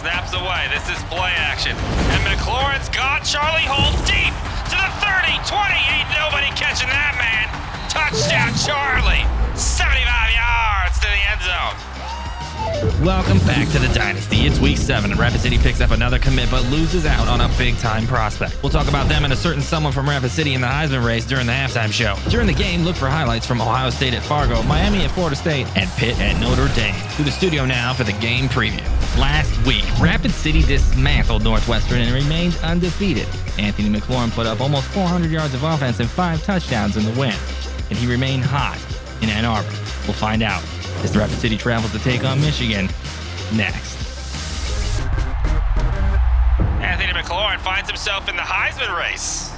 Snaps away. This is play action. And McLaurin's got Charlie Holt deep to the 30, 20. Ain't nobody catching that man. Touchdown, Charlie. 75 yards to the end zone. Welcome back to the Dynasty. It's week 7 and Rapid City picks up another commit but loses out on a big-time prospect. We'll talk about them and a certain someone from Rapid City in the Heisman race during the halftime show. During the game, look for highlights from Ohio State at Fargo, Miami at Florida State, and Pitt at Notre Dame. To the studio now for the game preview. Last week, Rapid City dismantled Northwestern and remained undefeated. Anthony McLaurin put up almost 400 yards of offense and 5 touchdowns in the win. And he remained hot in Ann Arbor. We'll find out as the Rapid City travels to take on Michigan next. Anthony McLaurin finds himself in the Heisman race.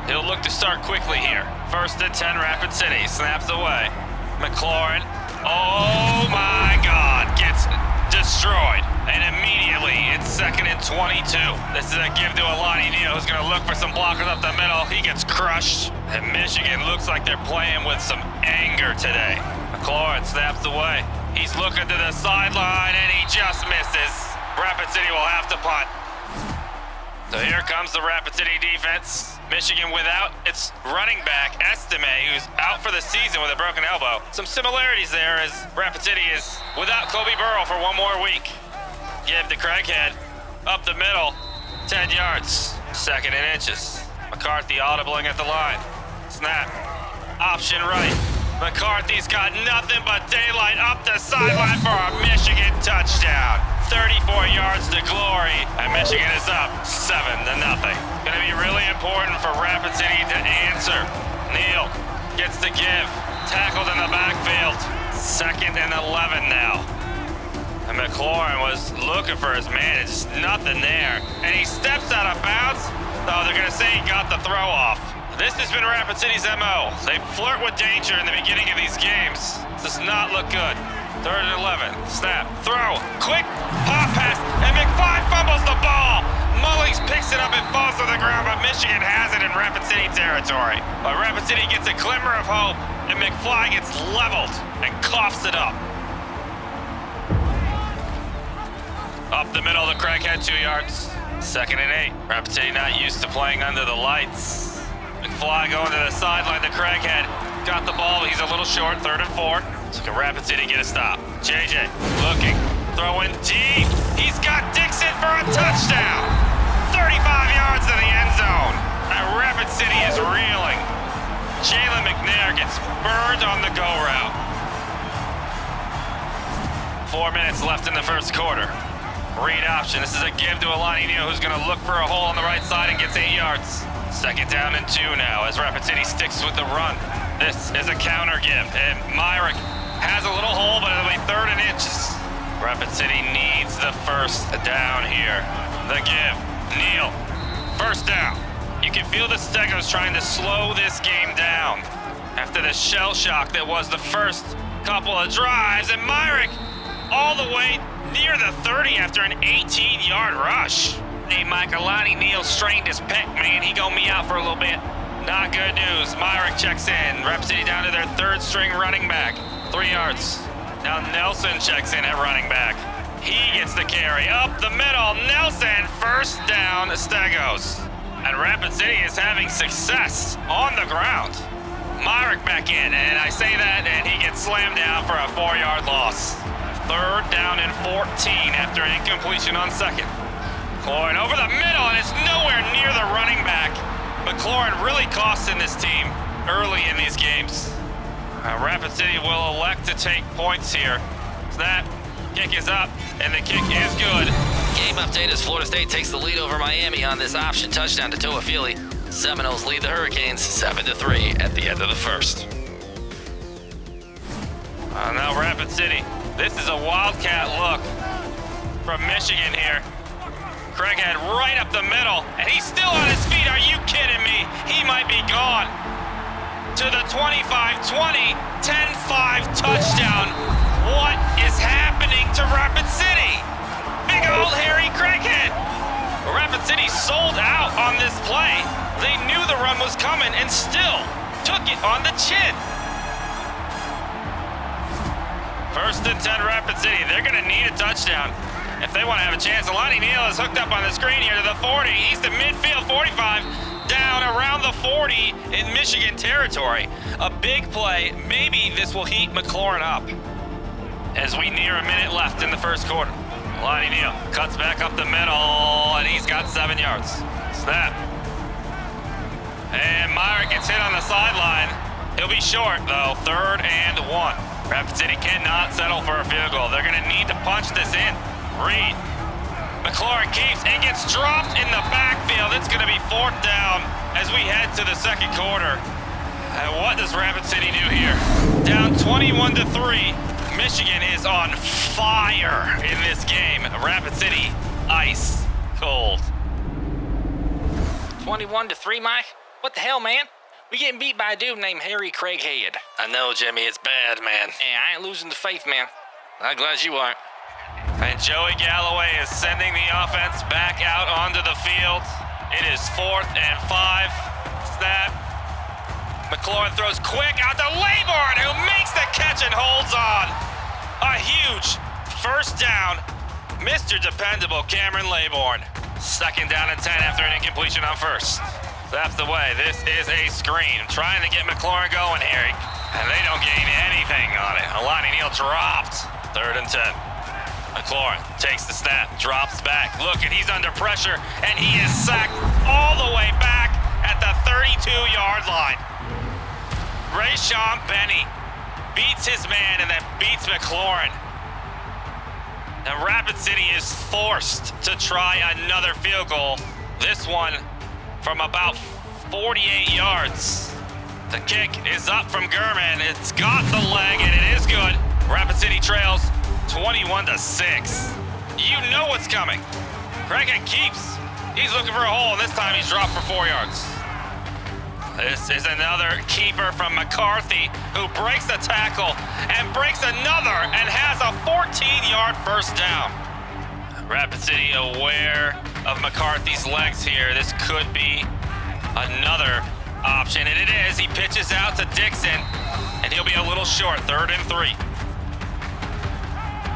He'll look to start quickly here. 1st and 10 Rapid City, snaps away. McLaurin, oh my God, gets destroyed. And immediately it's 2nd and 22. This is a give to Alani Neal, who's gonna look for some blockers up the middle. He gets crushed. And Michigan looks like they're playing with some anger today. McLaurin snaps away. He's looking to the sideline and he just misses. Rapid City will have to punt. So here comes the Rapid City defense. Michigan without its running back, Estime, who's out for the season with a broken elbow. Some similarities there as Rapid City is without Kobe Burrow for one more week. Give to Craighead, up the middle, 10 yards, 2nd and inches. McCarthy audibling at the line. Snap, option right. McCarthy's got nothing but daylight up the sideline for a Michigan touchdown. 34 yards to glory, and Michigan is up 7-0. Gonna be really important for Rapid City to answer. Neal gets the give, tackled in the backfield. 2nd and 11 now. And McLaurin was looking for his man, it's just nothing there. And he steps out of bounds. Oh, they're gonna say he got the throw off. This has been Rapid City's MO. They flirt with danger in the beginning of these games. This does not look good. 3rd and 11, snap, throw, quick pop pass, and McFly fumbles the ball. Mullings picks it up and falls to the ground, but Michigan has it in Rapid City territory. But Rapid City gets a glimmer of hope, and McFly gets leveled and coughs it up. Up the middle to Craighead, 2 yards. 2nd and 8. Rapid City not used to playing under the lights. McFly going to the sideline to Craighead. Got the ball, but he's a little short, 3rd and 4. So can Rapid City get a stop? JJ looking, throwing deep. He's got Dixon for a touchdown. 35 yards to the end zone. And Rapid City is reeling. Jalen McNair gets burned on the go route. 4 minutes left in the first quarter. Read option. This is a give to Alani Neal, who's going to look for a hole on the right side and gets 8 yards. 2nd down and 2 now as Rapid City sticks with the run. This is a counter give, and Myrick has a little hole, but it'll be 3rd and inches. Rapid City needs the 1st down here. The give, Neal, 1st down. You can feel the Stegos trying to slow this game down after the shell shock that was the first couple of drives, and Myrick all the way near the 30 after an 18-yard rush. Hey, Mike, Alani Neal strained his pec, man. He gonna be out for a little bit. Not good news. Myrick checks in. Rapid City down to their 3rd string running back. 3 yards. Now Nelson checks in at running back. He gets the carry up the middle. Nelson, 1st down, Stegos. And Rapid City is having success on the ground. Myrick back in, and I say that, and he gets slammed down for a 4-yard loss. 3rd down and 14 after an incompletion on 2nd. McLaurin over the middle, and it's nowhere near the running back. McLaurin really costing this team early in these games. Rapid City will elect to take points here. Snap, kick is up, and the kick is good. Game update as Florida State takes the lead over Miami on this option touchdown to Toafili. Seminoles lead the Hurricanes 7-3 at the end of the 1st. Now Rapid City, this is a wildcat look from Michigan here. Craighead right up the middle, and he's still on his feet. Are you kidding me? He might be gone. To the 25-20, 10-5 touchdown. What is happening to Rapid City? Big old Harry Craighead. Rapid City sold out on this play. They knew the run was coming and still took it on the chin. 1st and 10 Rapid City. They're gonna need a touchdown. if they want to have a chance. Alani Neal is hooked up on the screen here to the 40. He's to midfield, 45, down around the 40 in Michigan territory. A big play. Maybe this will heat McLaurin up as we near a minute left in the first quarter. Alani Neal cuts back up the middle, and he's got 7 yards. Snap. And Meyer gets hit on the sideline. He'll be short, though. 3rd and 1. Rapid City cannot settle for a field goal. They're going to need to punch this in. Reed. McLaurin keeps and gets dropped in the backfield. It's going to be 4th down as we head to the second quarter. And what does Rapid City do here? Down 21-3. Michigan is on fire in this game. Rapid City, ice cold. 21-3, Mike? What the hell, man? We getting beat by a dude named Harry Craighead. I know, Jimmy, it's bad, man. And I ain't losing the faith, man. I'm glad you aren't. And Joey Galloway is sending the offense back out onto the field. It is 4th and 5. Snap. McLaurin throws quick out to Laybourne, who makes the catch and holds on. A huge first down. Mr. Dependable Cameron Laybourne. 2nd down and 10 after an incompletion on 1st. That's the way. This is a screen. Trying to get McLaurin going here. And they don't gain anything on it. Alani Neal dropped. 3rd and 10. McLaurin takes the snap, drops back. Look, and he's under pressure, and he is sacked all the way back at the 32-yard line. Rayshawn Benny beats his man and then beats McLaurin. And Rapid City is forced to try another field goal. This one from about 48 yards. The kick is up from Gurman. It's got the leg, and it is good. Rapid City trails 21-6. You know what's coming. Craighead keeps. He's looking for a hole, and this time he's dropped for 4 yards. This is another keeper from McCarthy, who breaks the tackle and breaks another and has a 14-yard first down. Rapid City aware of McCarthy's legs here. This could be another option, and it is. He pitches out to Dixon, and he'll be a little short. 3rd and 3.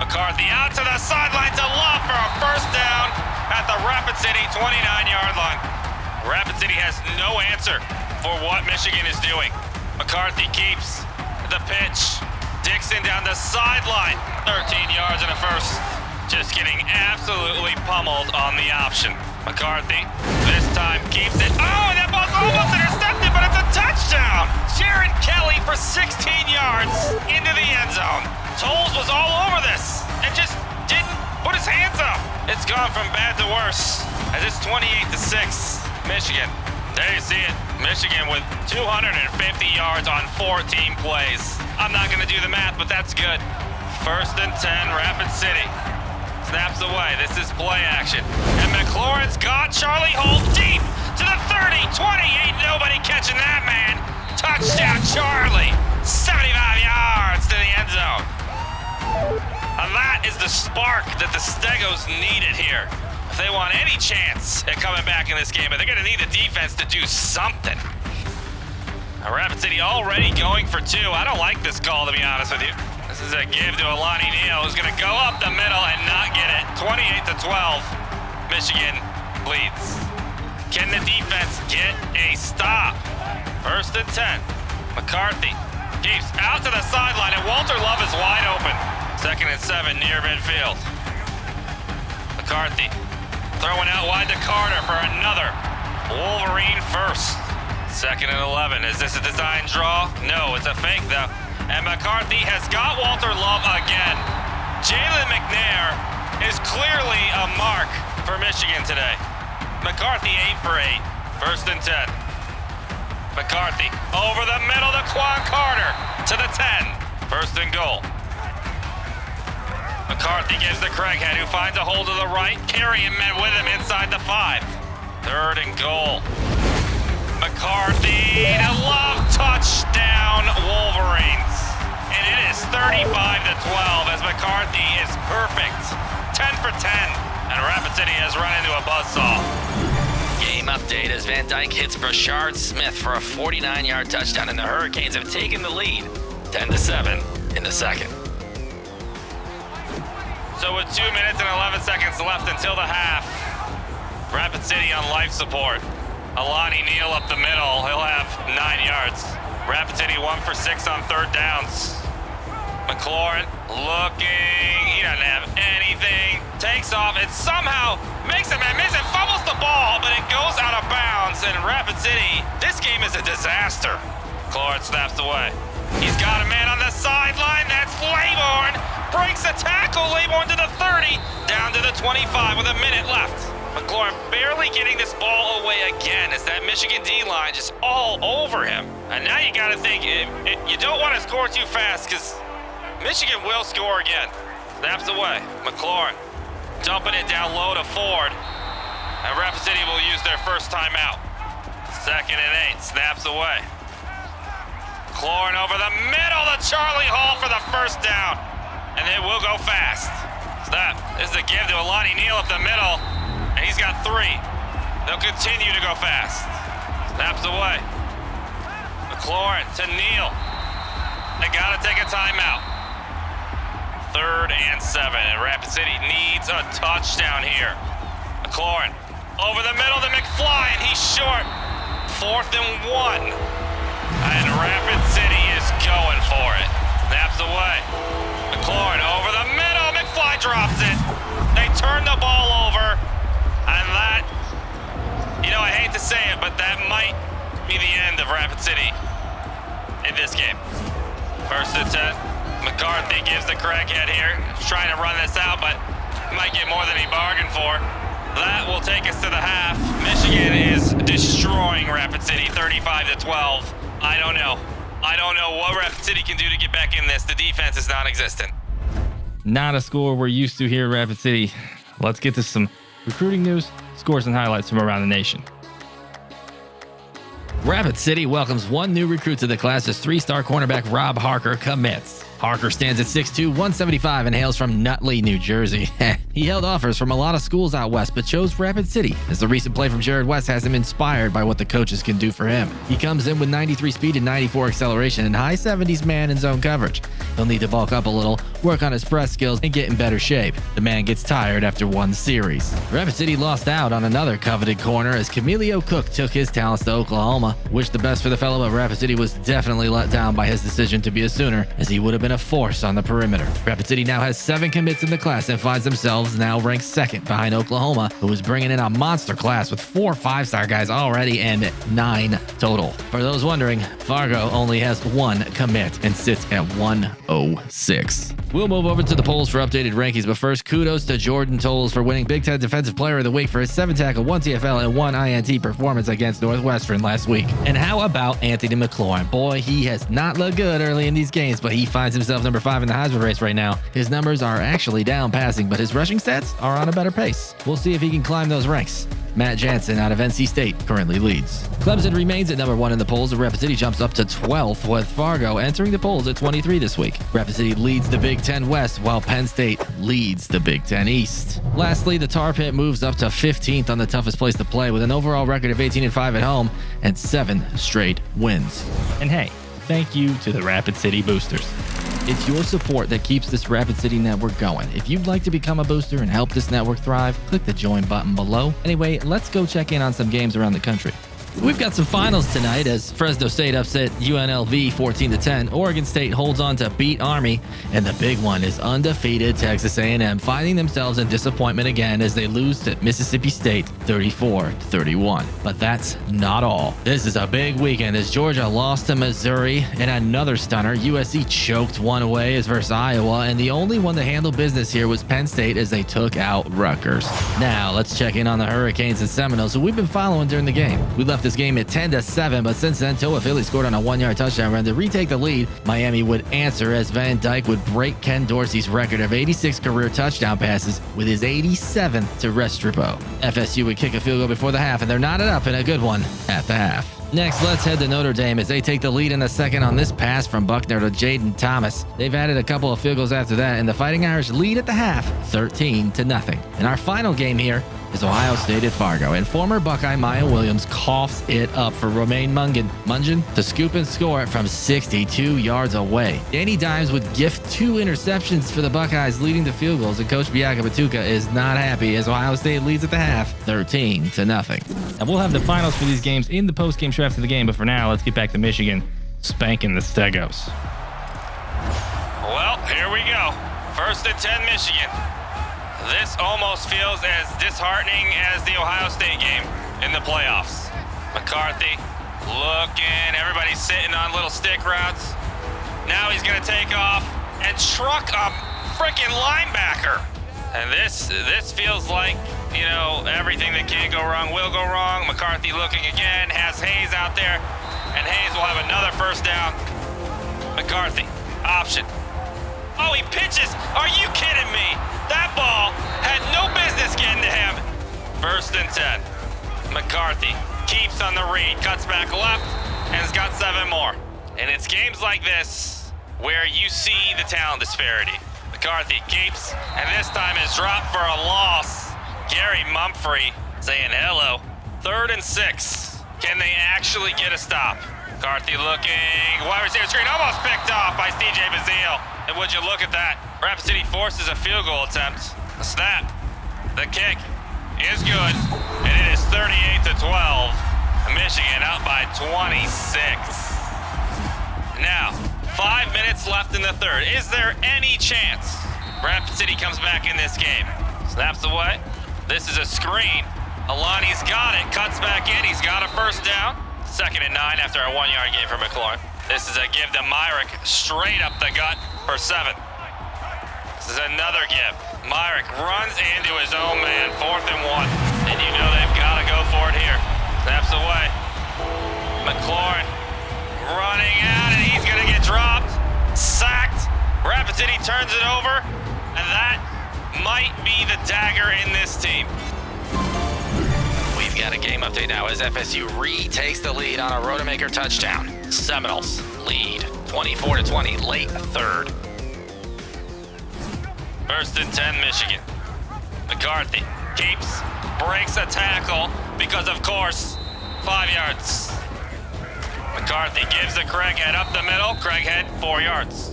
McCarthy out to the sideline to Love for a first down at the Rapid City 29-yard line. Rapid City has no answer for what Michigan is doing. McCarthy keeps the pitch. Dixon down the sideline. 13 yards and a first. Just getting absolutely pummeled on the option. McCarthy this time keeps it. Oh, and that ball's almost intercepted, but it's a touchdown. Jaron Kelly for 16 yards into the end zone. Tolles was all over this and just didn't put his hands up. It's gone from bad to worse as it's 28-6. Michigan. There you see it. Michigan with 250 yards on 14 plays. I'm not going to do the math, but that's good. 1st and 10, Rapid City. Snaps away. This is play action. And McLaurin's got Charlie Holt deep to the 30, 28. Nobody catching that, man. Touchdown, Charlie. 75 yards to the end zone. And that is the spark that the Stegos needed here. If they want any chance at coming back in this game, but they're going to need the defense to do something. Now, Rapid City already going for 2. I don't like this call, to be honest with you. This is a give to Alani Neal, who's going to go up the middle and not get it. 28-12. Michigan leads. Can the defense get a stop? 1st and 10. McCarthy keeps out to the sideline, and Walter Love is wide open. 2nd and 7 near midfield. McCarthy throwing out wide to Carter for another Wolverine first. 2nd and 11. Is this a design draw? No, it's a fake though. And McCarthy has got Walter Love again. Jalen McNair is clearly a mark for Michigan today. McCarthy 8 for 8. 1st and 10. McCarthy over the middle to Quan Carter to the 10. 1st and goal. McCarthy gives to Craighead, who finds a hole to the right, carrying men with him inside the 5. 3rd and goal. McCarthy to Love, touchdown Wolverines. And it is 35-12 as McCarthy is perfect. 10 for 10, and Rapid City has run into a buzzsaw. Game update as Van Dyke hits Brashard Smith for a 49-yard touchdown, and the Hurricanes have taken the lead 10-7 in the second. So with 2 minutes and 11 seconds left until the half, Rapid City on life support. Alani Neal up the middle. He'll have 9 yards. Rapid City 1 for 6 on third downs. McLaurin looking. He doesn't have anything. Takes off and somehow makes a man miss and fumbles the ball, but it goes out of bounds. And Rapid City, this game is a disaster. McLaurin snaps away. He's got a man on the sideline. That's Laybourne. Breaks the tackle. Laybourne to the 30. Down to the 25 with a minute left. McLaurin barely getting this ball away again as that Michigan D-line just all over him. And now you got to think, you don't want to score too fast because Michigan will score again. Snaps away. McLaurin dumping it down low to Ford. And Rapid City will use their first timeout. 2nd and 8. Snaps away. McLaurin over the middle to Charlie Hall for the first down. And it will go fast. Snap. This is a give to Alani Neal up the middle. And he's got 3. They'll continue to go fast. Snaps away. McLaurin to Neal. They got to take a timeout. 3rd and 7. And Rapid City needs a touchdown here. McLaurin over the middle to McFly, and he's short. 4th and 1. And Rapid City is going for it. Snaps away. McLaurin over the middle. McFly drops it. They turn the ball over. And that, I hate to say it, but that might be the end of Rapid City in this game. 1st and 10. McCarthy gives the crackhead here. He's trying to run this out, but might get more than he bargained for. That will take us to the half. Michigan is destroying Rapid City 35-12. I don't know what Rapid City can do to get back in this. The defense is non-existent. Not a score we're used to here at Rapid City. Let's get to some recruiting news, scores, and highlights from around the nation. Rapid City welcomes 1 new recruit to the class as 3-star cornerback Rob Harker commits. Harker stands at 6'2", 175 and hails from Nutley, New Jersey. He held offers from a lot of schools out west, but chose Rapid City, as the recent play from Jared West has him inspired by what the coaches can do for him. He comes in with 93 speed and 94 acceleration and high 70s man and zone coverage. He'll need to bulk up a little, work on his press skills, and get in better shape. The man gets tired after 1 series. Rapid City lost out on another coveted corner as Camilio Cook took his talents to Oklahoma. Wish the best for the fellow, but Rapid City was definitely let down by his decision to be a Sooner, as he would have been a force on the perimeter. Rapid City now has 7 commits in the class and finds themselves now ranked 2nd behind Oklahoma, who is bringing in a monster class with 4 5-star guys already and 9 total. For those wondering, Fargo only has 1 commit and sits at 106. We'll move over to the polls for updated rankings, but first, kudos to Jordan Tolles for winning Big Ten Defensive Player of the Week for his 7-tackle, 1 TFL, and 1 INT performance against Northwestern last week. And how about Anthony McLaurin? Boy, he has not looked good early in these games, but he finds himself number 5 in the Heisman race right now. His numbers are actually down passing, but his rushing stats are on a better pace. We'll see if he can climb those ranks. Matt Jansen out of NC State currently leads. Clemson remains at number 1 in the polls, and Rapid City jumps up to 12th, with Fargo entering the polls at 23 this week. Rapid City leads the Big Ten West, while Penn State leads the Big Ten East. Lastly, the Tar Pit moves up to 15th on the toughest place to play, with an overall record of 18-5 at home and 7 straight wins. And hey, thank you to the Rapid City Boosters. It's your support that keeps this Rapid City network going. If you'd like to become a booster and help this network thrive, click the join button below. Anyway, let's go check in on some games around the country. We've got some finals tonight as Fresno State upset UNLV 14-10. Oregon State holds on to beat Army, and the big one is undefeated Texas A&M finding themselves in disappointment again as they lose to Mississippi State 34-31. But that's not all. This is a big weekend as Georgia lost to Missouri, and another stunner, USC choked one away as versus Iowa, and the only one that handled business here was Penn State as they took out Rutgers. Now let's check in on the Hurricanes and Seminoles, who we've been following during the game. We left this game at 10-7, but since then, Toa Philly scored on a 1-yard touchdown run to retake the lead. Miami would answer as Van Dyke would break Ken Dorsey's record of 86 career touchdown passes with his 87th to Restrepo. FSU would kick a field goal before the half, and they're knotted up in a good one at the half. Next, let's head to Notre Dame as they take the lead in the second on this pass from Buckner to Jaden Thomas. They've added a couple of field goals after that, and the Fighting Irish lead at the half 13-0. In our final game here, is Ohio State at Fargo, and former Buckeye Maya Williams coughs it up for Romaine Mungin to scoop and score from 62 yards away. Danny Dimes would gift 2 interceptions for the Buckeyes, leading to field goals, and Coach Bianca Batuka is not happy as Ohio State leads at the half, 13-0. And we'll have the finals for these games in the post-game show after the game, but for now, let's get back to Michigan spanking the Stegos. Well, here we go. 1st and 10 Michigan. This almost feels as disheartening as the Ohio State game in the playoffs. McCarthy looking, everybody's sitting on little stick routes. Now he's gonna take off and truck a freaking linebacker. And this feels like, you know, everything that can go wrong will go wrong. McCarthy looking again, has Hayes out there, and Hayes will have another first down. McCarthy, option. Oh, he pitches. Are you kidding me? That ball had no business getting to him. 1st and 10. McCarthy keeps on the read, cuts back left, and has got 7 more. And it's games like this where you see the talent disparity. McCarthy keeps, and this time is dropped for a loss. Gary Mumphrey saying hello. 3rd and 6. Can they actually get a stop? McCarthy looking, wide receiver screen, almost picked off by C.J. Bazile. And would you look at that? Rapid City forces a field goal attempt. A snap. The kick is good, and it is 38-12. Michigan out by 26. Now, 5 minutes left in the 3rd. Is there any chance Rapid City comes back in this game? Snaps away. This is a screen. Alani's got it, cuts back in. He's got a first down. 2nd and 9 after a 1-yard gain for McLaurin. This is a give to Myrick, straight up the gut for 7. This is another give. Myrick runs into his own man, 4th and 1. And you know they've got to go for it here. Snaps away. McLaurin running out, and he's going to get dropped. Sacked. Rapid City turns it over, and that might be the dagger in this team. We've got a game update now as FSU retakes the lead on a Rodemaker touchdown. Seminoles lead 24-20, late 3rd. 1st and 10 Michigan. McCarthy keeps, breaks a tackle because, of course, 5 yards. McCarthy gives to Craighead up the middle. Craighead, 4 yards.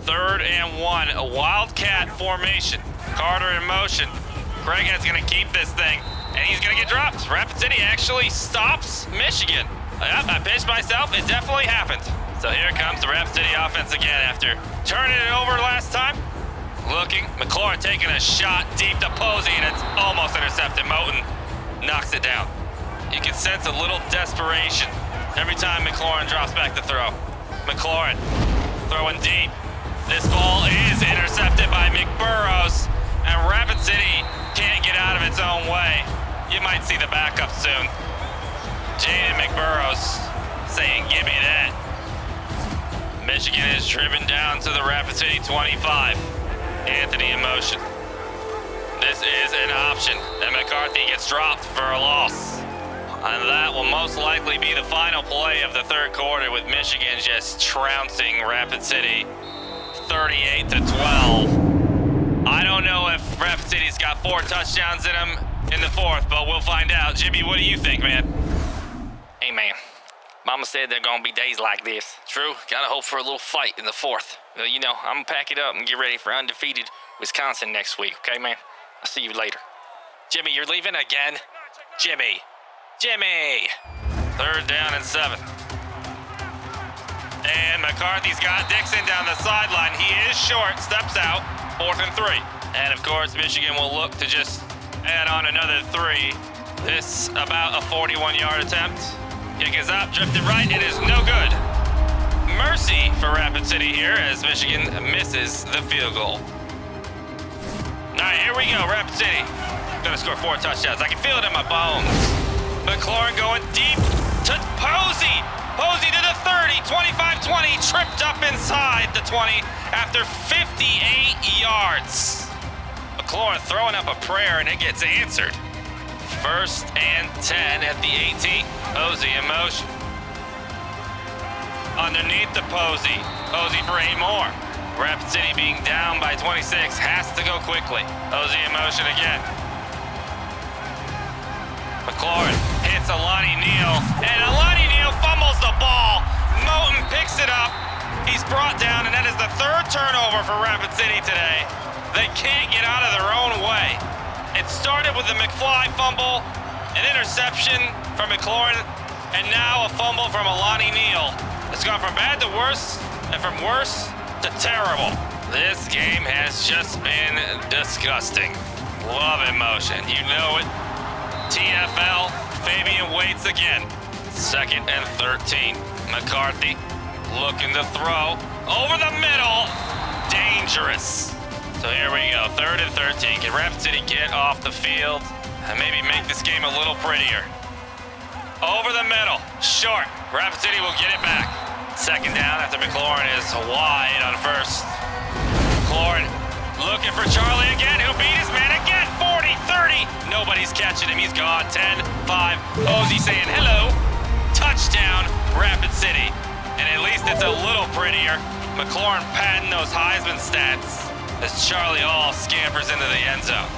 3rd and 1, a wildcat formation. Carter in motion. Craighead's gonna keep this thing, and he's gonna get dropped. Rapid City actually stops Michigan. Yep, I pitched myself, it definitely happened. So here comes the Rapid City offense again after turning it over last time. Looking, McLaurin taking a shot deep to Posey, and it's almost intercepted. Moten knocks it down. You can sense a little desperation every time McLaurin drops back to throw. McLaurin throwing deep. This ball is intercepted by McBurrows, and Rapid City can't get out of its own way. You might see the backup soon. Jaden McBurrows saying, give me that. Michigan is driven down to the Rapid City 25. Anthony in motion. This is an option, and McCarthy gets dropped for a loss. And that will most likely be the final play of the 3rd quarter, with Michigan just trouncing Rapid City 38-12. I don't know if Rapid City's got 4 touchdowns in them in the 4th, but we'll find out. Jimmy, what do you think, man? Hey, man. Mama said there are going to be days like this. True. Got to hope for a little fight in the 4th. Well, you know, I'm going to pack it up and get ready for undefeated Wisconsin next week, okay, man? I'll see you later. Jimmy, you're leaving again? Jimmy. 3rd down and 7. And McCarthy's got Dixon down the sideline. He is short, steps out, 4th and 3. And of course, Michigan will look to just add on another 3. This about a 41-yard attempt. Kick is up, drifted right, it is no good. Mercy for Rapid City here as Michigan misses the field goal. All right, here we go, Rapid City. Gonna score 4 touchdowns. I can feel it in my bones. McLaurin going deep to Posey. Posey to the 30, 25-20, tripped up inside the 20 after 58 yards. McLaurin throwing up a prayer and it gets answered. 1st and 10 at the 18. Posey in motion. Underneath the Posey. Posey for 8 more. Rapid City being down by 26 has to go quickly. Posey in motion again. It's Alani Neal, and Alani Neal fumbles the ball. Moten picks it up. He's brought down, and that is the third turnover for Rapid City today. They can't get out of their own way. It started with the McFly fumble, an interception from McLaurin, and now a fumble from Alani Neal. It's gone from bad to worse, and from worse to terrible. This game has just been disgusting. Love in motion, you know it. TFL, Fabian waits again. 2nd and 13. McCarthy looking to throw over the middle. Dangerous. So here we go, 3rd and 13. Can Rapid City get off the field and maybe make this game a little prettier? Over the middle, short. Rapid City will get it back. 2nd down after McLaurin is wide on 1st. McLaurin looking for Charlie again, who beat his man again. 40, 30. Nobody's catching him. He's gone. 10, 5. Ozzy saying hello. Touchdown, Rapid City. And at least it's a little prettier. McLaurin padding those Heisman stats as Charlie Hall scampers into the end zone.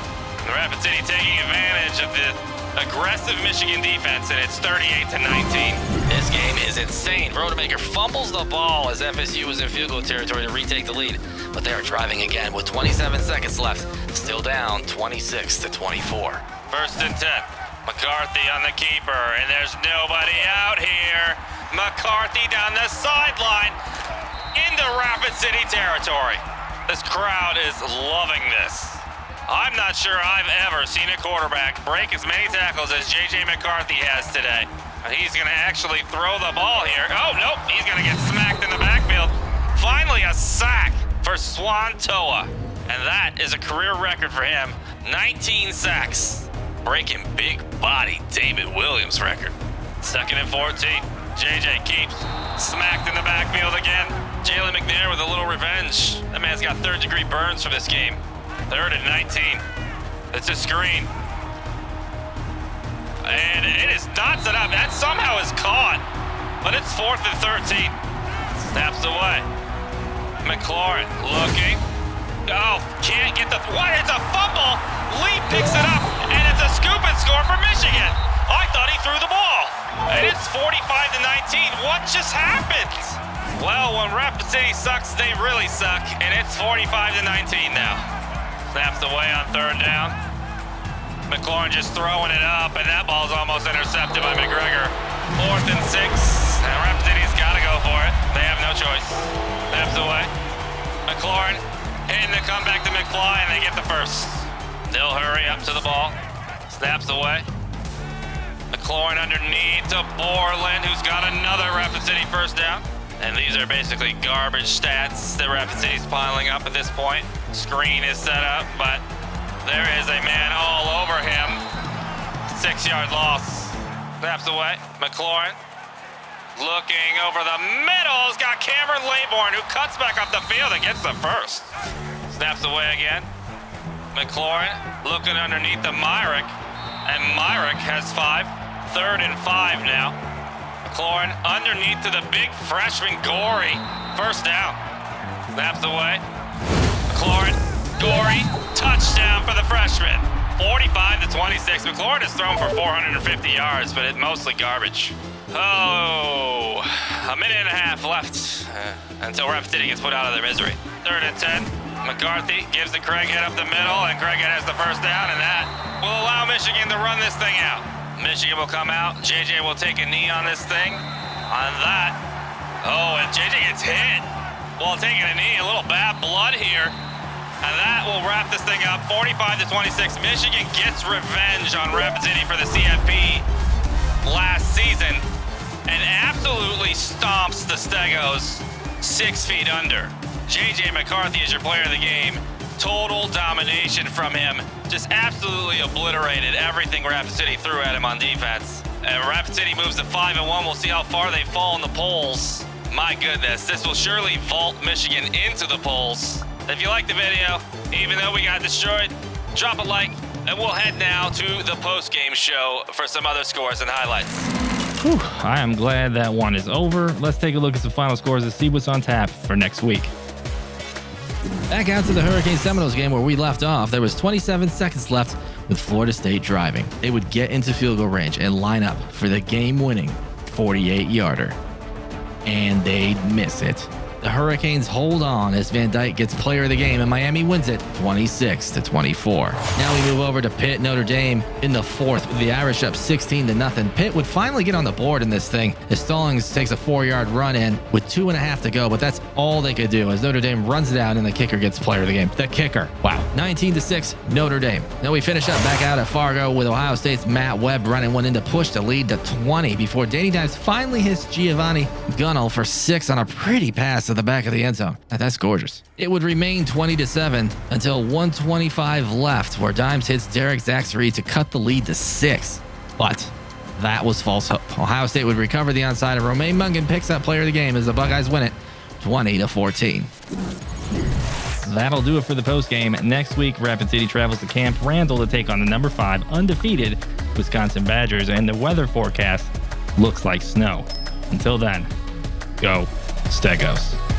The Rapid City taking advantage of the aggressive Michigan defense, and it's 38-19. This game is insane. Rodemaker fumbles the ball as FSU was in field goal territory to retake the lead, but they are driving again with 27 seconds left. Still down 26-24. 1st and 10. McCarthy on the keeper, and there's nobody out here. McCarthy down the sideline into Rapid City territory. This crowd is loving this. I'm not sure I've ever seen a quarterback break as many tackles as J.J. McCarthy has today. And he's going to actually throw the ball here. Oh, nope, he's going to get smacked in the backfield. Finally, a sack for Swan Toa. And that is a career record for him. 19 sacks, breaking big body David Williams' record. 2nd and 14. J.J. keeps smacked in the backfield again. Jalen McNair with a little revenge. That man's got 3rd-degree burns from this game. 3rd and 19. It's a screen. And it is not set up. That somehow is caught. But it's 4th and 13. Snaps away. McLaurin looking. Oh, can't get the... What? It's a fumble. Lee picks it up. And it's a scoop and score for Michigan. I thought he threw the ball. And it's 45-19. What just happened? Well, when Rapid City sucks, they really suck. And it's 45-19 now. Snaps away on 3rd down. McLaurin just throwing it up, and that ball's almost intercepted by McGregor. 4th and 6, and Rapid City's got to go for it. They have no choice. Snaps away. McLaurin hitting the comeback to McFly, and they get the 1st. They'll hurry up to the ball. Snaps away. McLaurin underneath to Borland, who's got another Rapid City 1st down. And these are basically garbage stats that Rapid City's piling up at this point. Screen is set up, but there is a man all over him. 6-yard loss. Snaps away. McLaurin looking over the middle. He's got Cameron Laybourne, who cuts back up the field and gets the 1st. Snaps away again. McLaurin looking underneath the Myrick, and Myrick has 5. 3rd and 5 now. McLaurin underneath to the big freshman Gorey. 1st down. Snaps away. McLaurin, Gorey, touchdown for the freshman. 45-26. McLaurin has thrown for 450 yards, but it's mostly garbage. Oh, a minute and a half left until Rapid City gets put out of their misery. 3rd and 10. McCarthy gives to Craighead up the middle, and Craighead has the 1st down, and that will allow Michigan to run this thing out. Michigan will come out. JJ will take a knee on this thing. On that. Oh, and JJ gets hit while taking a knee. A little bad blood here. And that will wrap this thing up. 45-26. Michigan gets revenge on Rapid City for the CFP last season and absolutely stomps the Stegos 6 feet under. JJ McCarthy is your player of the game. Total domination from him. Just absolutely obliterated everything Rapid City threw at him on defense. And Rapid City moves to 5-1. We'll see how far they fall in the polls. My goodness, this will surely vault Michigan into the polls. If you liked the video, even though we got destroyed, drop a like, and we'll head now to the post-game show for some other scores and highlights. Whew, I am glad that one is over. Let's take a look at some final scores and see what's on tap for next week. Back out to the Hurricane Seminoles game where we left off. There was 27 seconds left with Florida State driving. They would get into field goal range and line up for the game-winning 48-yarder. And they'd miss it. The Hurricanes hold on as Van Dyke gets player of the game, and Miami wins it 26-24. Now we move over to Pitt, Notre Dame in the fourth with the Irish up 16-0. Pitt would finally get on the board in this thing as Stallings takes a 4-yard run in with 2.5 to go, but that's all they could do as Notre Dame runs it out and the kicker gets player of the game. The kicker. Wow. 19-6, Notre Dame. Now we finish up back out at Fargo with Ohio State's Matt Webb running one in to push the lead to 20 before Danny Dimes finally hits Giovanni Gunnell for 6 on a pretty pass to the back of the end zone. That's gorgeous. It would remain 20-7 until 125 left, where Dimes hits Derek Zaxary to cut the lead to 6. But that was false hope. Ohio State would recover the onside, and Romaine Mungan picks up player of the game as the Buckeyes win it 20-14. That'll do it for the postgame. Next week, Rapid City travels to Camp Randall to take on the number 5 undefeated Wisconsin Badgers, and the weather forecast looks like snow. Until then, go Stegos.